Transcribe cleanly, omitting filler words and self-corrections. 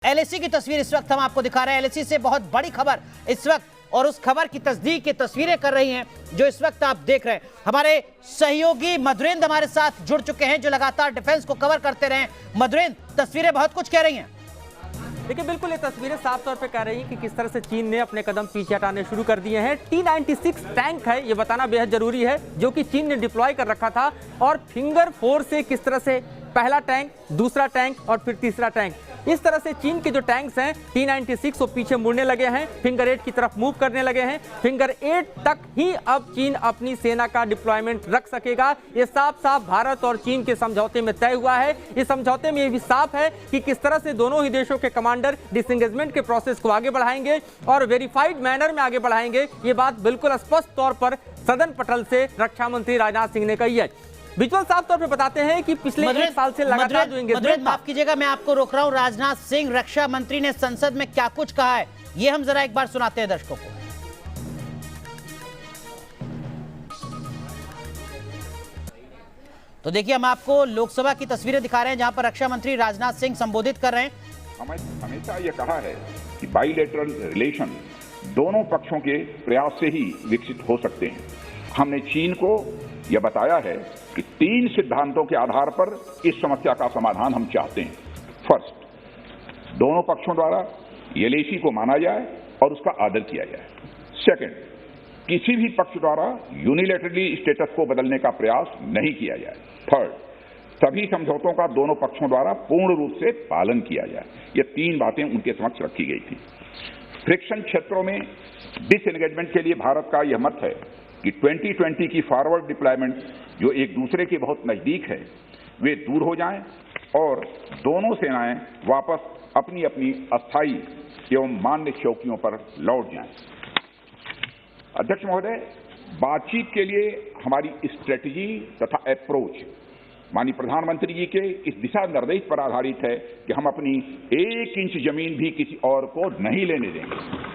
LAC की तस्वीर इस वक्त हम आपको दिखा रहे हैं। एलएसी से बहुत बड़ी खबर इस वक्त, और उस खबर की तस्दीक की तस्वीरें कर रही हैं जो इस वक्त आप देख रहे हैं। हमारे सहयोगी मधुरेंद्र हमारे साथ जुड़ चुके हैं जो लगातार डिफेंस को कवर करते रहे। मधुरेंद्र, तस्वीरें बहुत कुछ कह रही हैं। देखिए, बिल्कुल ये तस्वीरें साफ तौर पे कह रही हैं कि किस तरह से चीन ने अपने कदम पीछे हटाने शुरू कर दिए हैं। T-96 टैंक है, ये बताना बेहद जरूरी है, जो कि चीन ने डिप्लॉय कर रखा था। और फिंगर 4 से किस तरह से पहला टैंक, दूसरा टैंक और फिर तीसरा टैंक, इस तरह से चीन के जो टैंक्स हैं T-96 वो पीछे मुड़ने लगे हैं, फिंगर 8 की तरफ मूव करने लगे हैं। फिंगर 8 तक ही अब चीन अपनी सेना का डिप्लॉयमेंट रख सकेगा। ये साफ साफ भारत और चीन के समझौते में तय हुआ है। इस समझौते में ये भी साफ है कि किस तरह से दोनों ही देशों के कमांडर डिसएंगेजमेंट के प्रोसेस को आगे बढ़ाएंगे और वेरीफाइड मैनर में आगे बढ़ाएंगे। ये बात बिल्कुल स्पष्ट तौर पर सदन पटल से रक्षा मंत्री राजनाथ सिंह ने कही है। विजुअल साफ तौर पे बताते हैं कि पिछले 1 साल से लगातार जो एंगेजमेंट, माफ कीजिएगा मैं आपको रोक रहा हूं। राजनाथ सिंह रक्षा मंत्री ने संसद में क्या कुछ कहा है, ये हम जरा एक बार सुनाते हैं दर्शकों को। तो देखिए, हम आपको लोकसभा की तस्वीरें दिखा रहे हैं जहां पर रक्षा मंत्री राजनाथ सिंह संबोधित कर रहे हैं। हमें हमेशा यह कहा है कि बाइलेटरल रिलेशन दोनों पक्षों के प्रयास से ही विकसित हो सकते हैं। हमने चीन को यह बताया है कि 3 सिद्धांतों के आधार पर इस समस्या का समाधान हम चाहते हैं। फर्स्ट, दोनों पक्षों द्वारा एलएसी को माना जाए और उसका आदर किया जाए। सेकंड, किसी भी पक्ष द्वारा यूनिलैटरली स्टेटस को बदलने का प्रयास नहीं किया जाए। थर्ड, सभी समझौतों का दोनों पक्षों द्वारा पूर्ण रूप से पालन किया जाए। ये 3 बातें उनके समक्ष रखी गई थी। फ्रिक्शन क्षेत्रों में डिसएंगेजमेंट के लिए भारत का यह मत है कि 2020 की फॉरवर्ड डिप्लॉयमेंट जो एक दूसरे के बहुत नजदीक है, वे दूर हो जाएं और दोनों सेनाएं वापस अपनी अपनी अस्थायी एवं मान्य चौकियों पर लौट जाएं। अध्यक्ष महोदय, बातचीत के लिए हमारी स्ट्रेटजी तथा अप्रोच माननीय प्रधानमंत्री जी के इस दिशा निर्देश पर आधारित है कि हम अपनी 1 इंच जमीन भी किसी और को नहीं लेने देंगे।